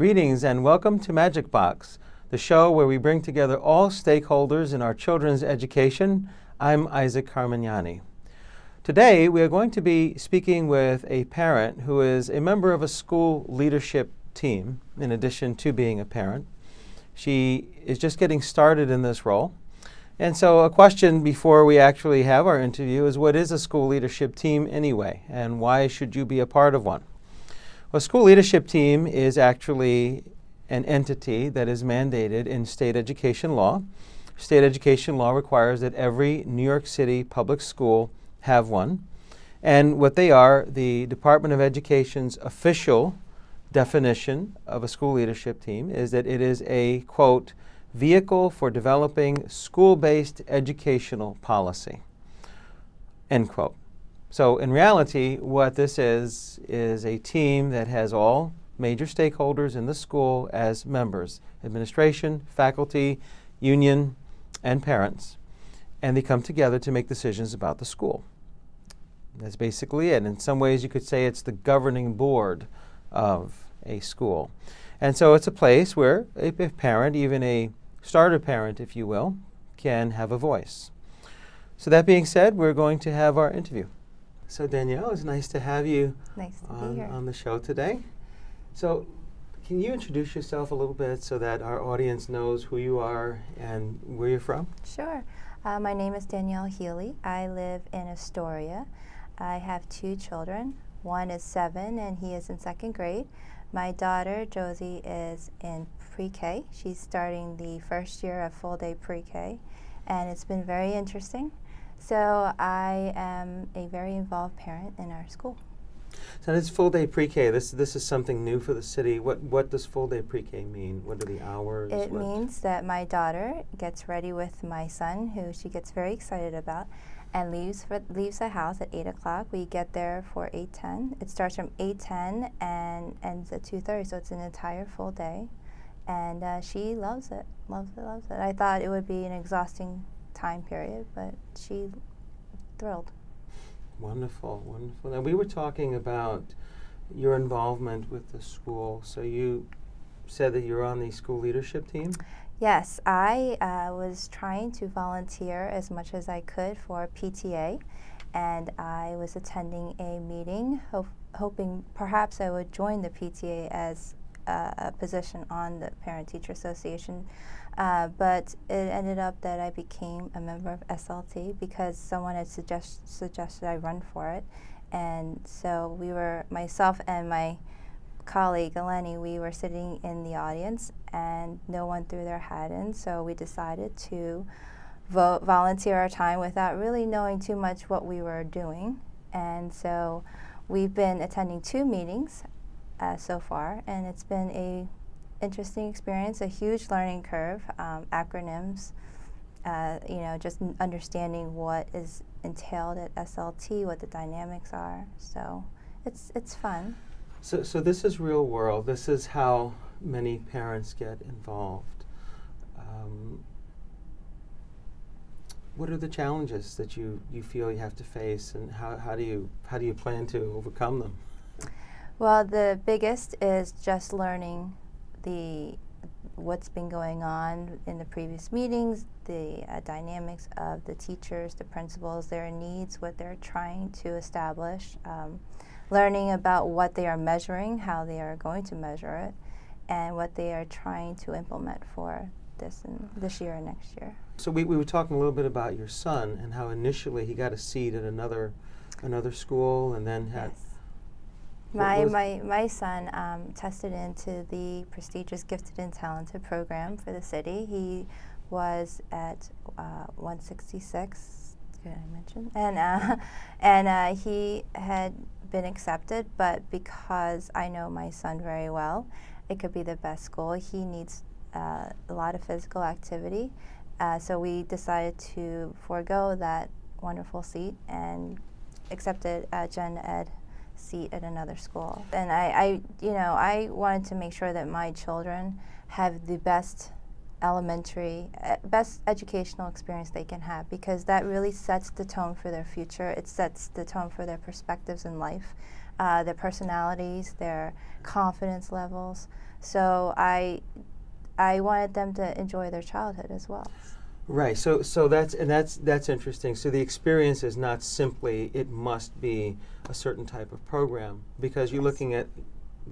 Greetings and welcome to MagicBox, the show where we bring together all stakeholders in our children's education. I'm Isaac Carmignani. Today we are going to be speaking with a parent who is a member of a school leadership team, in addition to being a parent. She is just getting started in this role. And so a question before we actually have our interview is, what is a school leadership team anyway, and why should you be a part of one? Well, a school leadership team is actually an entity that is mandated in state education law. State education law requires that every New York City public school have one. And what they are, the Department of Education's official definition of a school leadership team is that it is a, quote, vehicle for developing school-based educational policy, end quote. So in reality, what this is a team that has all major stakeholders in the school as members: administration, faculty, union, and parents. And they come together to make decisions about the school. That's basically it. In some ways, you could say it's the governing board of a school. And so it's a place where a parent, even a starter parent, if you will, can have a voice. So that being said, we're going to have our interview. So Danielle, it's nice to have you on the show today. So can you introduce yourself a little bit so that our audience knows who you are and where you're from? Sure. My name is Danielle Healy. I live in Astoria. I have two children. One is 7 and he is in 2nd grade. My daughter Josie is in pre-K. She's starting the first year of full-day pre-K, and it's been very interesting. So I am a very involved parent in our school. So it's full-day pre-K. This is something new for the city. What does full-day pre-K mean? What are the hours? It means that my daughter gets ready with my son, who she gets very excited about, and leaves the house at 8 o'clock. We get there for 8:10. It starts from 8:10 and ends at 2:30, so it's an entire full day. And she loves it. I thought it would be an exhausting time period, but she thrilled. Wonderful, wonderful. Now we were talking about your involvement with the school. So you said that you're on the school leadership team? Yes, I was trying to volunteer as much as I could for PTA, and I was attending a meeting, hoping perhaps I would join the PTA as a position on the Parent-Teacher Association, but it ended up that I became a member of SLT because someone had suggested I run for it. And so myself and my colleague Eleni, we were sitting in the audience and no one threw their hat in, so we decided to volunteer our time without really knowing too much what we were doing. And so we've been attending 2 meetings so far, and it's been a interesting experience, a huge learning curve, acronyms, just understanding what is entailed at SLT, what the dynamics are. So it's fun. So this is real world. This is how many parents get involved. What are the challenges that you feel you have to face, and how do you plan to overcome them? Well, the biggest is just learning what's been going on in the previous meetings, the dynamics of the teachers, the principals, their needs, what they're trying to establish, learning about what they are measuring, how they are going to measure it, and what they are trying to implement for this year and next year. So we were talking a little bit about your son and how initially he got a seat at another school and then had... Yes. My son tested into the prestigious Gifted and Talented program for the city. He was at 166, did I mention? And he had been accepted, but because I know my son very well, it could be the best school. He needs a lot of physical activity, so we decided to forego that wonderful seat and accepted gen ed seat at another school. And I wanted to make sure that my children have the best elementary, best educational experience they can have, because that really sets the tone for their future. It sets the tone for their perspectives in life, their personalities, their confidence levels. So I wanted them to enjoy their childhood as well. Right. So that's interesting. So the experience is not simply it must be a certain type of program, because you're looking at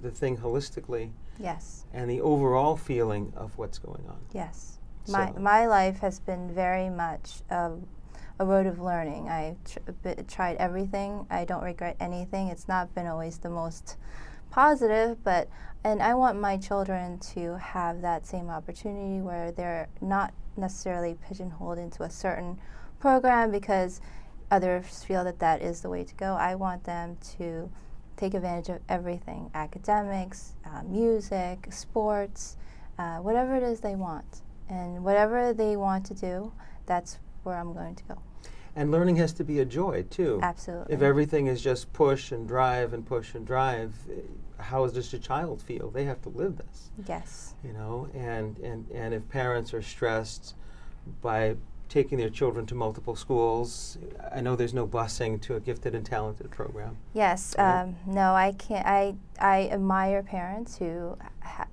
the thing holistically. Yes. And the overall feeling of what's going on. Yes. So My life has been very much a road of learning. I've tried everything. I don't regret anything. It's not been always the most positive, and I want my children to have that same opportunity where they're not necessarily pigeonholed into a certain program because others feel that that is the way to go. I want them to take advantage of everything: academics, music, sports, whatever it is they want. And whatever they want to do, that's where I'm going to go. And learning has to be a joy, too. Absolutely. If everything is just push and drive and push and drive, how does your child feel? They have to live this. Yes. You know, and if parents are stressed by taking their children to multiple schools, I know there's no busing to a gifted and talented program. Yes. Right? No, I can't. I admire parents who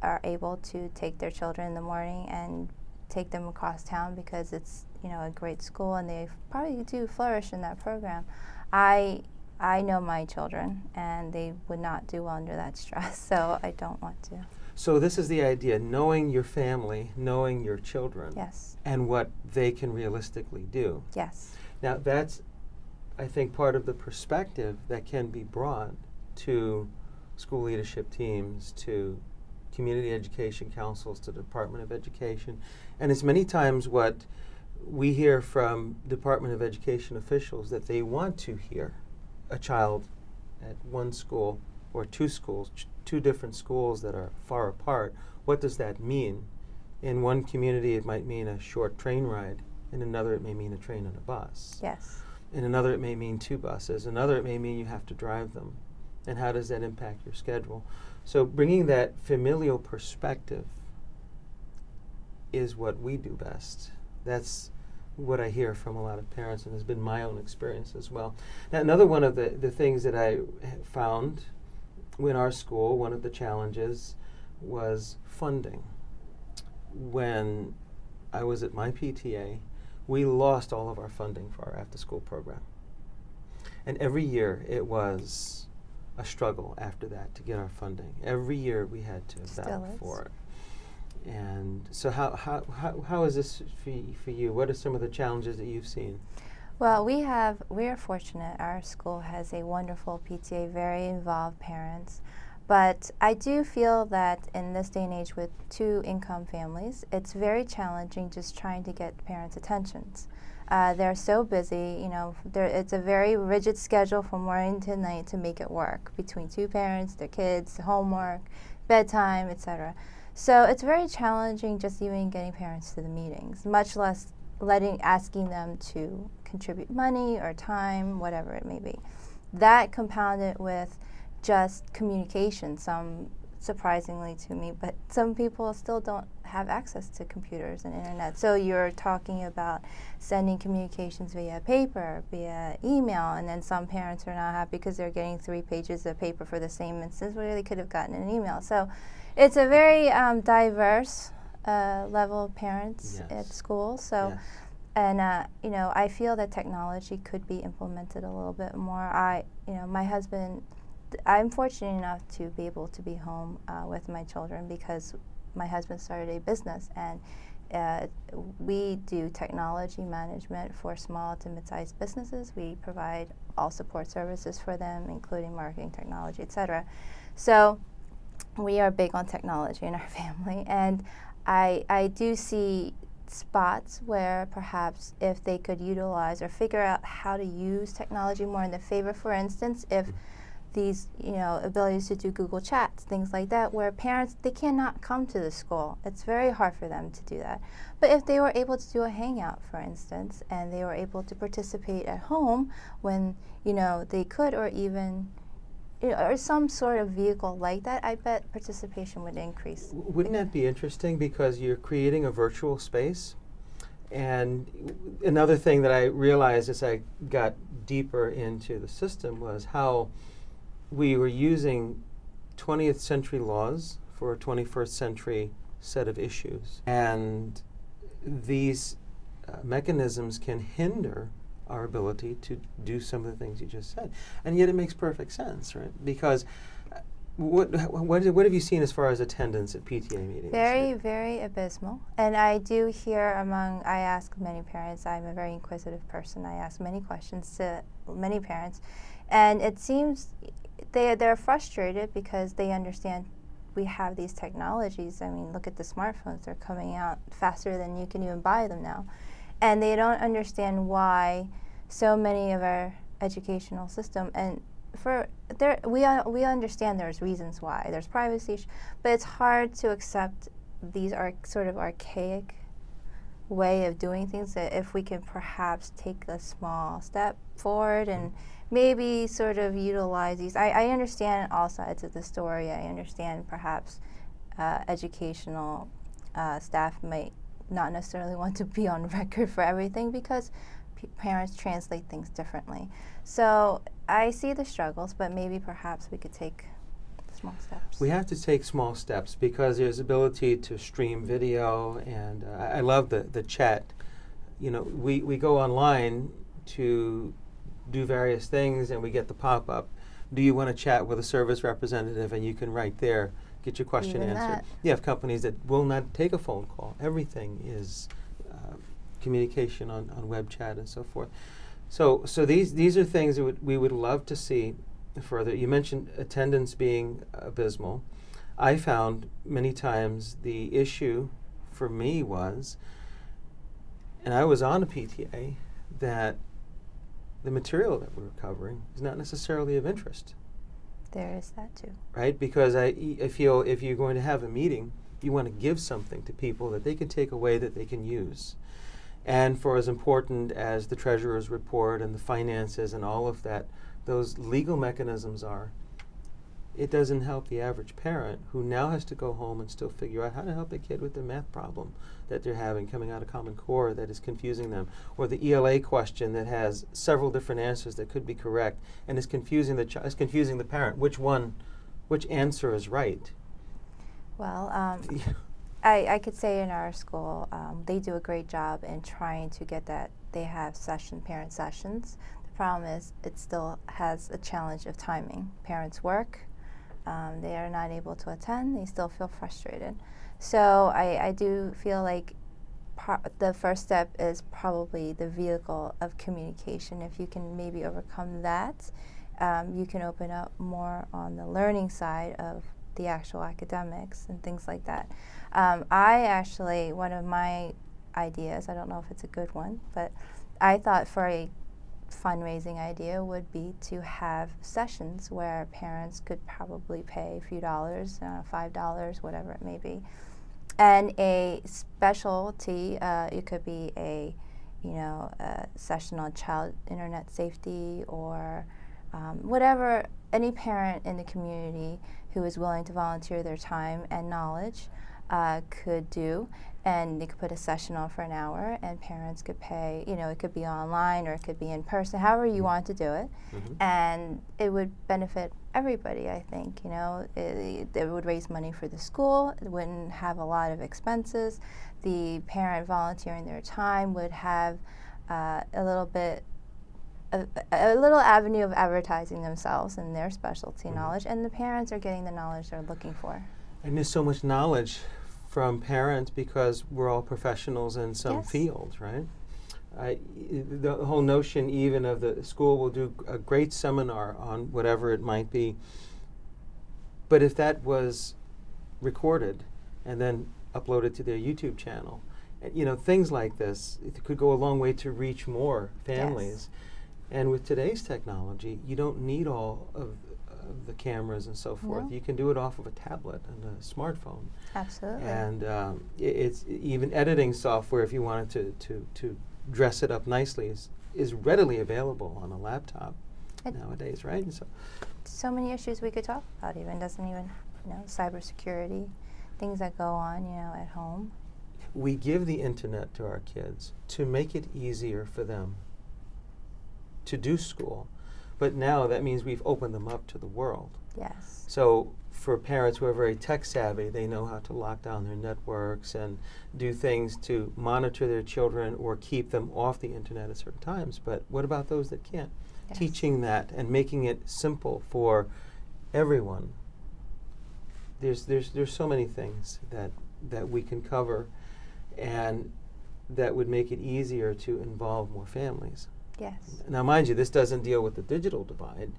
are able to take their children in the morning and take them across town because it's, you know, a great school, and they probably do flourish in that program. I know my children, and they would not do well under that stress, so I don't want to. So this is the idea: knowing your family, knowing your children, Yes. and what they can realistically do. Yes. Now that's, I think, part of the perspective that can be brought to school leadership teams, to community education councils, to the Department of Education. And it's many times what we hear from Department of Education officials, that they want to hear a child at one school or two schools, two different schools that are far apart. What does that mean? In one community it might mean a short train ride. In another it may mean a train and a bus. Yes. In another it may mean two buses. Another it may mean you have to drive them. And how does that impact your schedule? So bringing that familial perspective is what we do best. That's what I hear from a lot of parents, and has been my own experience as well. Now, another one of the things that I found in our school, one of the challenges was funding. When I was at my PTA, we lost all of our funding for our after-school program. And every year it was a struggle after that to get our funding. Every year we had to battle for it. And so how is this for you? What are some of the challenges that you've seen? Well, we are fortunate. Our school has a wonderful PTA, very involved parents. But I do feel that in this day and age with two-income families, it's very challenging just trying to get parents' attentions. They're so busy, you know, it's a very rigid schedule from morning to night to make it work between two parents, their kids, homework, bedtime, etc. So it's very challenging just even getting parents to the meetings, much less asking them to contribute money or time, whatever it may be. That compounded with just communication, surprisingly to me, but some people still don't have access to computers and internet. So you're talking about sending communications via paper, via email, and then some parents are not happy because they're getting 3 pages of paper for the same instance where they could have gotten an email. So it's a very diverse level of parents at school. So, and you know, I feel that technology could be implemented a little bit more. My husband, I'm fortunate enough to be able to be home with my children because my husband started a business, and we do technology management for small to mid-sized businesses. We provide all support services for them, including marketing, technology, etc. So we are big on technology in our family, and I do see spots where perhaps if they could utilize or figure out how to use technology more in their favor. For instance, if these, you know, abilities to do Google Chats, things like that, where parents, they cannot come to the school. It's very hard for them to do that. But if they were able to do a hangout, for instance, and they were able to participate at home when, you know, they could, or even or some sort of vehicle like that, I bet participation would increase. Wouldn't that be interesting, because you're creating a virtual space? And another thing that I realized as I got deeper into the system was how we were using 20th century laws for a 21st century set of issues. And these mechanisms can hinder our ability to do some of the things you just said. And yet it makes perfect sense, right? Because what have you seen as far as attendance at PTA meetings? Very, very abysmal. And I do hear I ask many parents, I'm a very inquisitive person, I ask many questions to many parents, and it seems they're frustrated because they understand we have these technologies. I mean, look at the smartphones, they're coming out faster than you can even buy them now. And they don't understand why so many of our educational system, and we understand there's reasons why. There's privacy, but it's hard to accept these are sort of archaic way of doing things, that if we can perhaps take a small step forward and maybe sort of utilize these. I understand all sides of the story. I understand perhaps educational staff might not necessarily want to be on record for everything because parents translate things differently. So I see the struggles, but maybe perhaps we could take small steps. We have to take small steps because there's ability to stream video, and I love the chat. You know, we go online to do various things and we get the pop-up. Do you want to chat with a service representative? And you can right there get your question Even answered. that. You have companies that will not take a phone call. Everything is communication on web chat and so forth. So these are things that we would love to see further. You mentioned attendance being abysmal. I found many times the issue for me was, and I was on a PTA, that the material that we're covering is not necessarily of interest. There is that too. Right? Because I feel if you're going to have a meeting, you want to give something to people that they can take away that they can use. And for as important as the treasurer's report and the finances and all of that, those legal mechanisms are, it doesn't help the average parent who now has to go home and still figure out how to help a kid with the math problem that they're having coming out of Common Core that is confusing them, or the ELA question that has several different answers that could be correct and is confusing is confusing the parent. Which answer is right? Well, I could say in our school, they do a great job in trying to get that. They have parent sessions. The problem is it still has a challenge of timing. Parents work, they are not able to attend, they still feel frustrated. So I do feel like the first step is probably the vehicle of communication. If you can maybe overcome that, you can open up more on the learning side of the actual academics and things like that. One of my ideas, I don't know if it's a good one, but I thought for a fundraising idea would be to have sessions where parents could probably pay a few dollars, $5, whatever it may be, and a specialty. It could be a session on child internet safety or whatever any parent in the community who is willing to volunteer their time and knowledge could do. And they could put a session on for an hour, and parents could pay. It could be online or it could be in person, however you want to do it. Mm-hmm. And it would benefit everybody, I think. It would raise money for the school. It wouldn't have a lot of expenses. The parent volunteering their time would have a little avenue of advertising themselves and their specialty knowledge, and the parents are getting the knowledge they're looking for. And there's so much knowledge from parents because we're all professionals in some field, right? The whole notion even of the school will do a great seminar on whatever it might be, but if that was recorded and then uploaded to their YouTube channel, things like this, it could go a long way to reach more families. Yes. And with today's technology, you don't need all of the cameras and so forth. No. You can do it off of a tablet and a smartphone. Absolutely. And it's even editing software, if you wanted to dress it up nicely, is readily available on a laptop. nowadays, right? And so many issues we could talk about. Even doesn't even cybersecurity, things that go on at home. We give the internet to our kids to make it easier for them to do school, but now that means we've opened them up to the world. Yes. So for parents who are very tech savvy, they know how to lock down their networks and do things to monitor their children or keep them off the internet at certain times. But what about those that can't? Yes. Teaching that and making it simple for everyone. There's so many things that we can cover, and that would make it easier to involve more families. Yes. Now, mind you, this doesn't deal with the digital divide,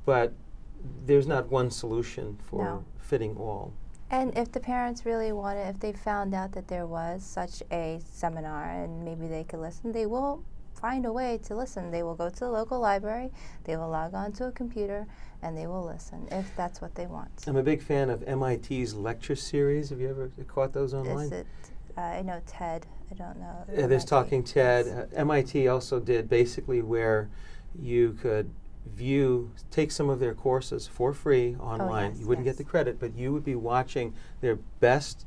but there's not one solution for fitting all. And if the parents really wanted, if they found out that there was such a seminar and maybe they could listen, they will find a way to listen. They will go to the local library, they will log on to a computer, and they will listen if that's what they want. I'm a big fan of MIT's lecture series. Have you ever caught those online? Is it, I know TED, I don't know. There's Talking TED. MIT also did basically where you could take some of their courses for free online. You wouldn't get the credit, but you would be watching their best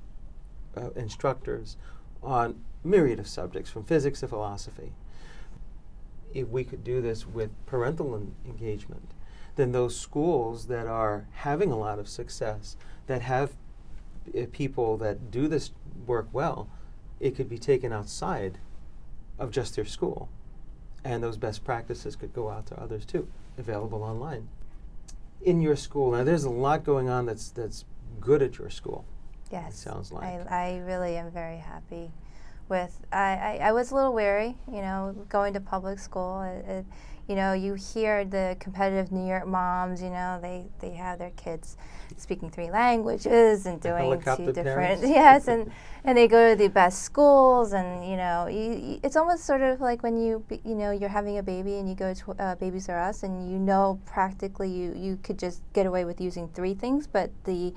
instructors on a myriad of subjects, from physics to philosophy. If we could do this with parental engagement, then those schools that are having a lot of success, that have people that do this work well, it could be taken outside of just their school. And those best practices could go out to others too, available online. In your school, now there's a lot going on that's good at your school. Yes. It sounds like. I really am very happy with, I was a little wary, going to public school. You hear the competitive New York moms, they have their kids speaking 3 languages and doing 2 different, yes, and they go to the best schools, and it's almost sort of like when you're having a baby and you go to Babies R Us, and practically you could just get away with using 3 things, but the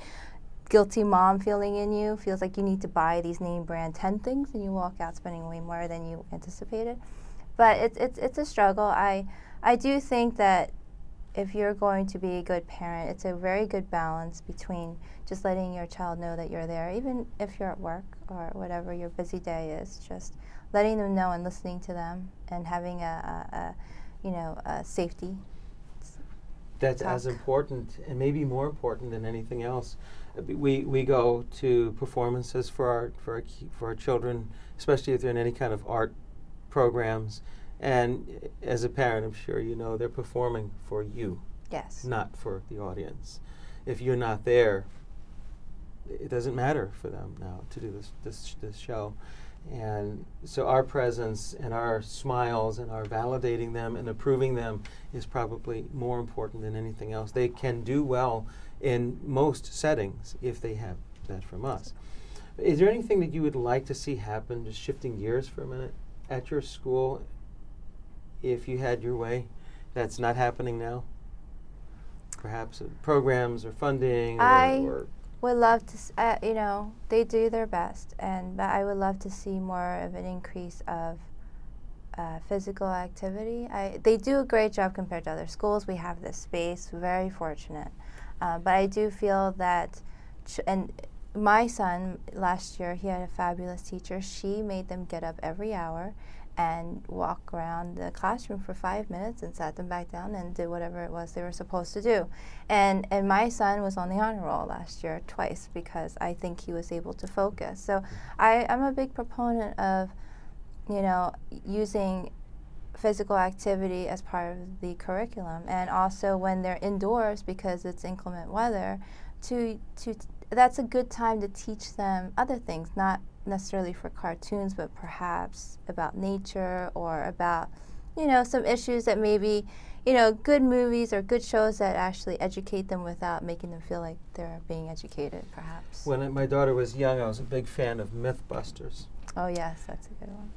guilty mom feeling in you feels like you need to buy these name brand 10 things, and you walk out spending way more than you anticipated. But it's a struggle. I do think that if you're going to be a good parent, it's a very good balance between just letting your child know that you're there, even if you're at work or whatever your busy day is, just letting them know and listening to them and having a safety. That's talk. as important, and maybe more important than anything else. We go to performances for our children, especially if they're in any kind of art programs. And as a parent, I'm sure you know they're performing for you, Yes. not for the audience. If you're not there, it doesn't matter for them now to do this show. And so our presence and our smiles and our validating them and approving them is probably more important than anything else. They can do well in most settings if they have that from us. Is there anything that you would like to see happen, just shifting gears for a minute, at your school, if you had your way, that's not happening now? Perhaps programs or funding or would love to, they do their best, but I would love to see more of an increase of physical activity. They do a great job compared to other schools. We have this space, very fortunate. But I do feel that, and my son last year, he had a fabulous teacher. She made them get up every hour and walk around the classroom for 5 minutes and sat them back down and did whatever it was they were supposed to do. And my son was on the honor roll last year twice because I think he was able to focus. So I'm a big proponent of, using physical activity as part of the curriculum, and also when they're indoors because it's inclement weather, that's a good time to teach them other things, not necessarily for cartoons, but perhaps about nature or about, some issues that maybe, good movies or good shows that actually educate them without making them feel like they're being educated, perhaps. When my daughter was young, I was a big fan of Mythbusters. Oh, yes, that's a good one.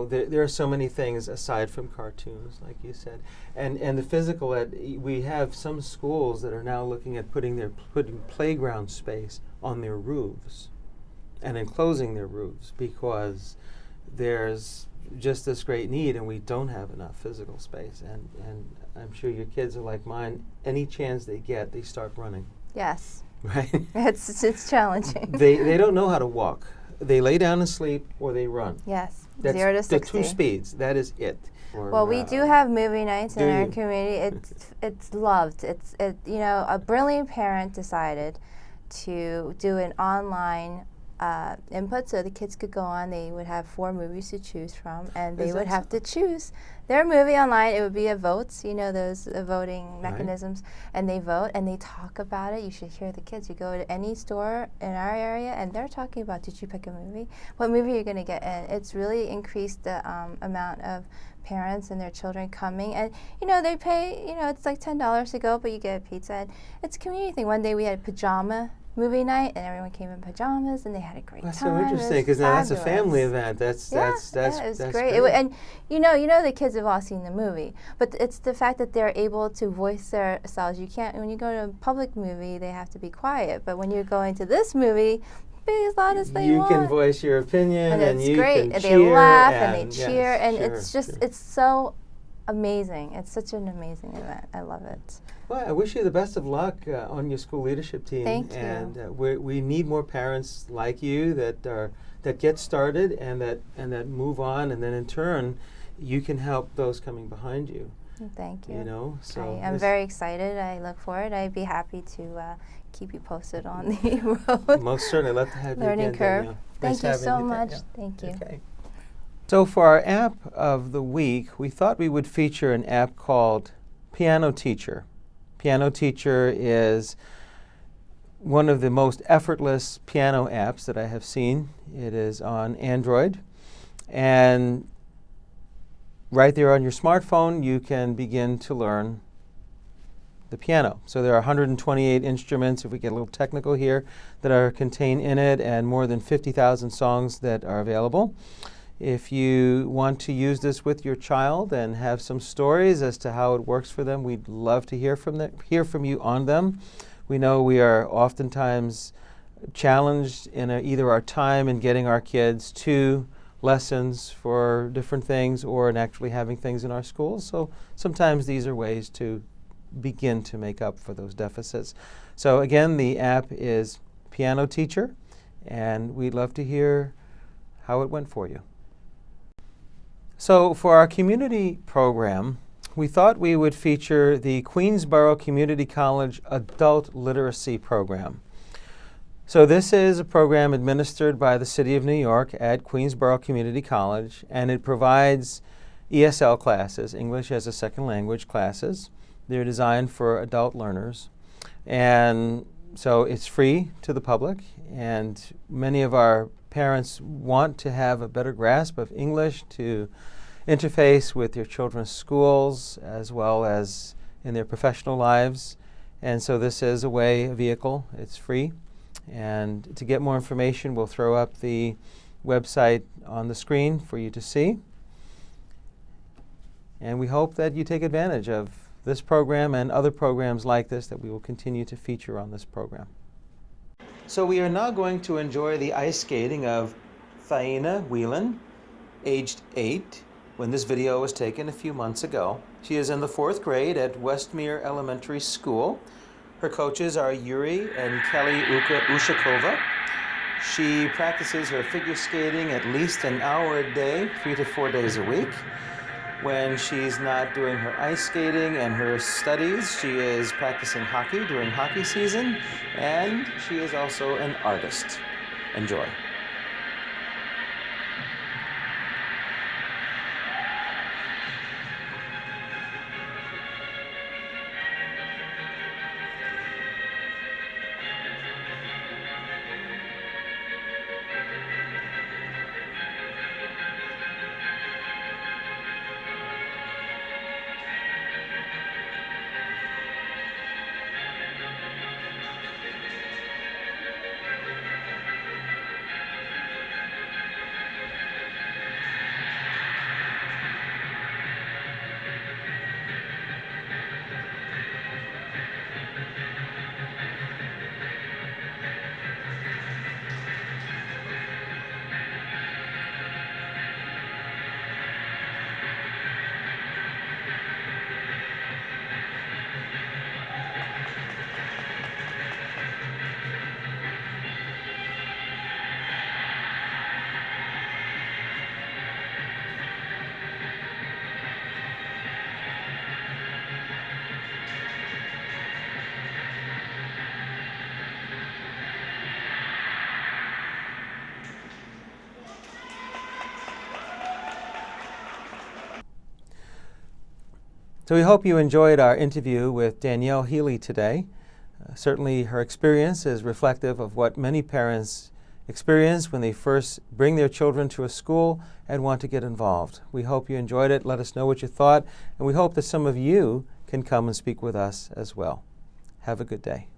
There are so many things aside from cartoons, like you said, and the physical ed. We have some schools that are now looking at putting playground space on their roofs, and enclosing their roofs because there's just this great need, and we don't have enough physical space. And I'm sure your kids are like mine. Any chance they get, they start running. Yes. Right? It's challenging. They don't know how to walk. They lay down and sleep, or they run. Yes. That's 0 to the 60. two speeds. That is it. Well, we do have movie nights in our you? community. It's loved. A brilliant parent decided to do an online input, so the kids could go on. They would have 4 movies to choose from, and they would have to choose their movie online. It would be a votes, those voting mechanisms, and they vote and they talk about it. You should hear the kids. You go to any store in our area, and they're talking about, did you pick a movie? What movie are you going to get? And it's really increased the amount of parents and their children coming, and they pay, it's like $10 to go, but you get a pizza, and it's a community thing. One day we had pajama movie night, and everyone came in pajamas, and they had a great time. That's so interesting, because now that's a family event. That's it was great. And the kids have all seen the movie, but it's the fact that they're able to voice themselves. You can't, when you go to a public movie, they have to be quiet, but when you're going to this movie, be as loud as they want. You can voice your opinion, and you great. can They cheer, laugh and they cheer, yes, and sure, it's just sure. it's so amazing. It's such an amazing event. I love it. Well, I wish you the best of luck on your school leadership team. Thank you. And we need more parents like you that get started and that move on, and then in turn, you can help those coming behind you. Thank you. So I'm very excited. I look forward. I'd be happy to keep you posted on the road. Most certainly, I'd love to have you Learning again, curve. Danielle. Thank Nice you so having much. Danielle. Thank you. Okay. So for our app of the week, we thought we would feature an app called Piano Teacher. Piano Teacher is one of the most effortless piano apps that I have seen. It is on Android, and right there on your smartphone, you can begin to learn the piano. So there are 128 instruments, if we get a little technical here, that are contained in it, and more than 50,000 songs that are available. If you want to use this with your child and have some stories as to how it works for them, we'd love to hear from you on them. We know we are oftentimes challenged in either our time in getting our kids to lessons for different things, or in actually having things in our schools. So sometimes these are ways to begin to make up for those deficits. So again, the app is Piano Teacher, and we'd love to hear how it went for you. So for our community program, we thought we would feature the Queensborough Community College Adult Literacy Program. So this is a program administered by the City of New York at Queensborough Community College, and it provides ESL classes, English as a Second Language classes. They're designed for adult learners, and so it's free to the public, and many of our parents want to have a better grasp of English to interface with their children's schools as well as in their professional lives, and so this is a vehicle. It's free, and to get more information, we'll throw up the website on the screen for you to see, and we hope that you take advantage of this program and other programs like this that we will continue to feature on this program. So we are now going to enjoy the ice skating of Thaina Whelan, aged 8, when this video was taken a few months ago. She is in the 4th grade at Westmere Elementary School. Her coaches are Yuri and Kelly Ushakova. She practices her figure skating at least an hour a day, 3 to 4 days a week. When she's not doing her ice skating and her studies, she is practicing hockey during hockey season, and she is also an artist. Enjoy. So we hope you enjoyed our interview with Danielle Healy today. Certainly her experience is reflective of what many parents experience when they first bring their children to a school and want to get involved. We hope you enjoyed it. Let us know what you thought, and we hope that some of you can come and speak with us as well. Have a good day.